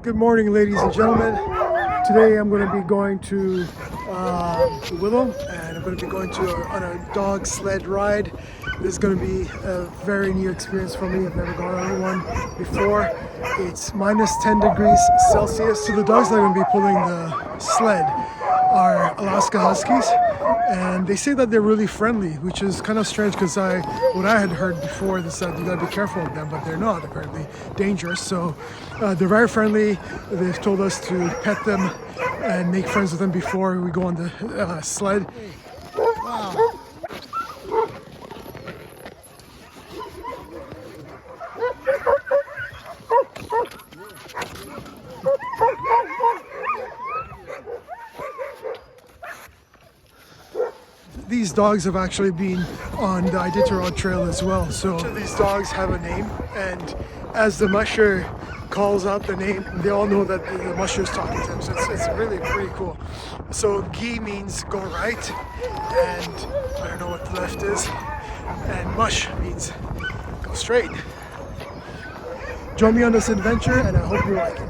Good morning, ladies and gentlemen. Today I'm going to be going to Willow, and I'm going to be going on a dog sled ride. This is going to be a very new experience for me. I've never gone on one before. It's minus 10 degrees Celsius. So the dogs that are going to be pulling the sled are Alaska Huskies, and they say that they're really friendly, which is kind of strange because what I had heard before is that you gotta be careful of them, but they're not apparently dangerous. So they're very friendly. They've told us to pet them and make friends with them before we go on the sled. Wow. These dogs have actually been on the Iditarod Trail as well. So these dogs have a name, and as the musher calls out the name, they all know that the musher is talking to them. So it's really pretty cool. So gi means go right, and I don't know what the left is, and mush means go straight. Join me on this adventure, and I hope you like it.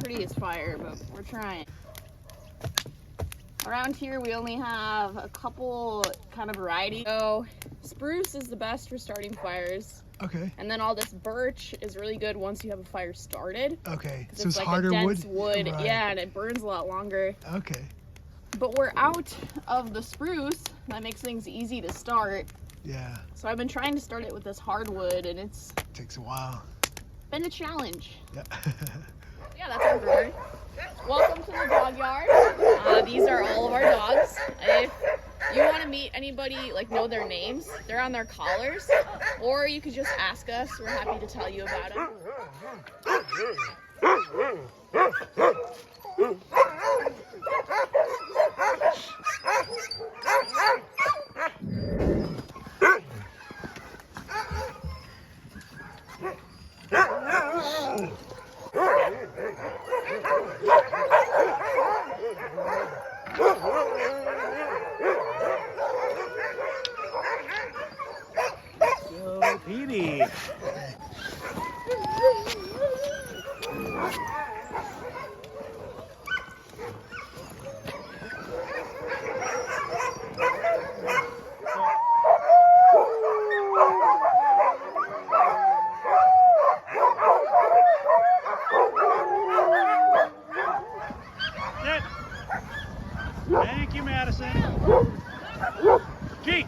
Prettiest fire, but we're trying. Around here we only have a couple kind of variety. So spruce is the best for starting fires. Okay. And then all this birch is really good once you have a fire started. Okay. So it's like harder a dense wood. Right. Yeah, and it burns a lot longer. Okay. But we're out of the spruce. That makes things easy to start. Yeah. So I've been trying to start it with this hardwood, and it takes a while. Been a challenge. Yeah. Yeah, that's our bird. Welcome to the dog yard. These are all of our dogs. If you want to meet anybody, like know their names, they're on their collars, or you could just ask us. We're happy to tell you about them. So, Petey. Thank you, Madison. Gee,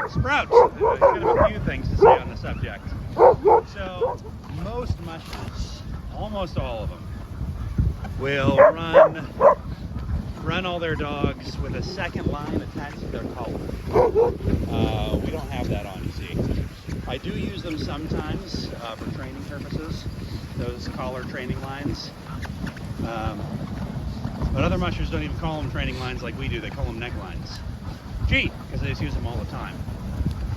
sprouts. I've got a few things to say on the subject. So, most mushers, almost all of them, will run all their dogs with a second line attached to their collar. We don't have that on, you see. I do use them sometimes for training purposes, those collar training lines. But other mushers don't even call them training lines like we do. They call them necklines. Gee, because they just use them all the time.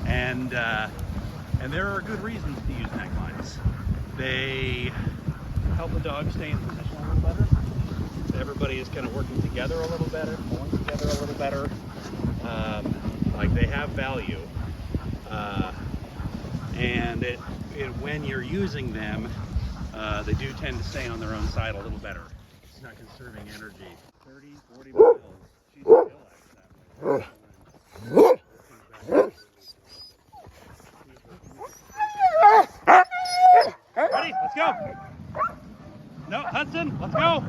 And there are good reasons to use necklines. They help the dog stay in position a little better. So everybody is kind of working together a little better, pulling together a little better. Like they have value. And when you're using them, they do tend to stay on their own side a little better. It's not conserving energy. 30, 40 miles. She's still like that. Ready? Let's go. No, Hudson, let's go.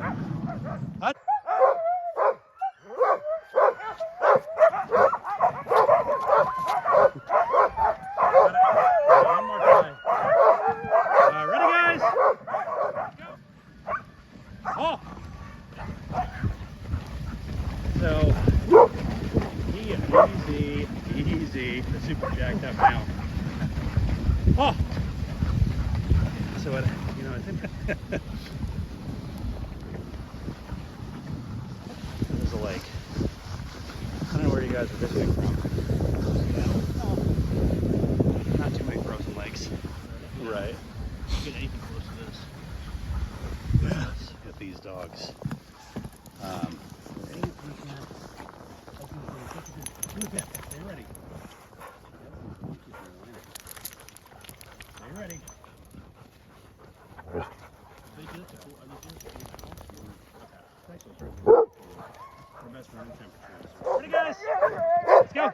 Hudson. One more try. Ready, guys? Oh. So, easy. The super jacked up now. Oh. So what? I think there's a lake. I don't know where you guys are visiting from. Not too many frozen lakes. Right. You get anything close to this. Yeah. Let's get these dogs. ready. Our best running temperatures. Ready, guys? Let's go.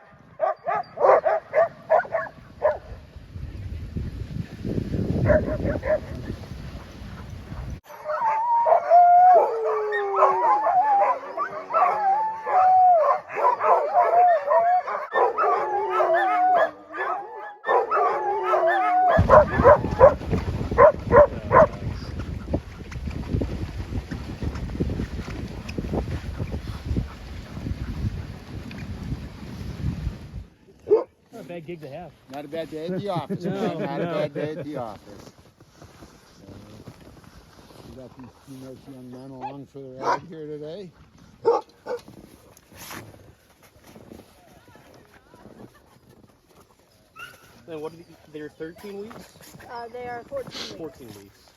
Not a bad gig to have. Not a bad day at the office. No, Not no. a bad day at the office. We got these two nice young men along for the ride here today. And what are they're 13 weeks? They are 14 weeks. 14 weeks.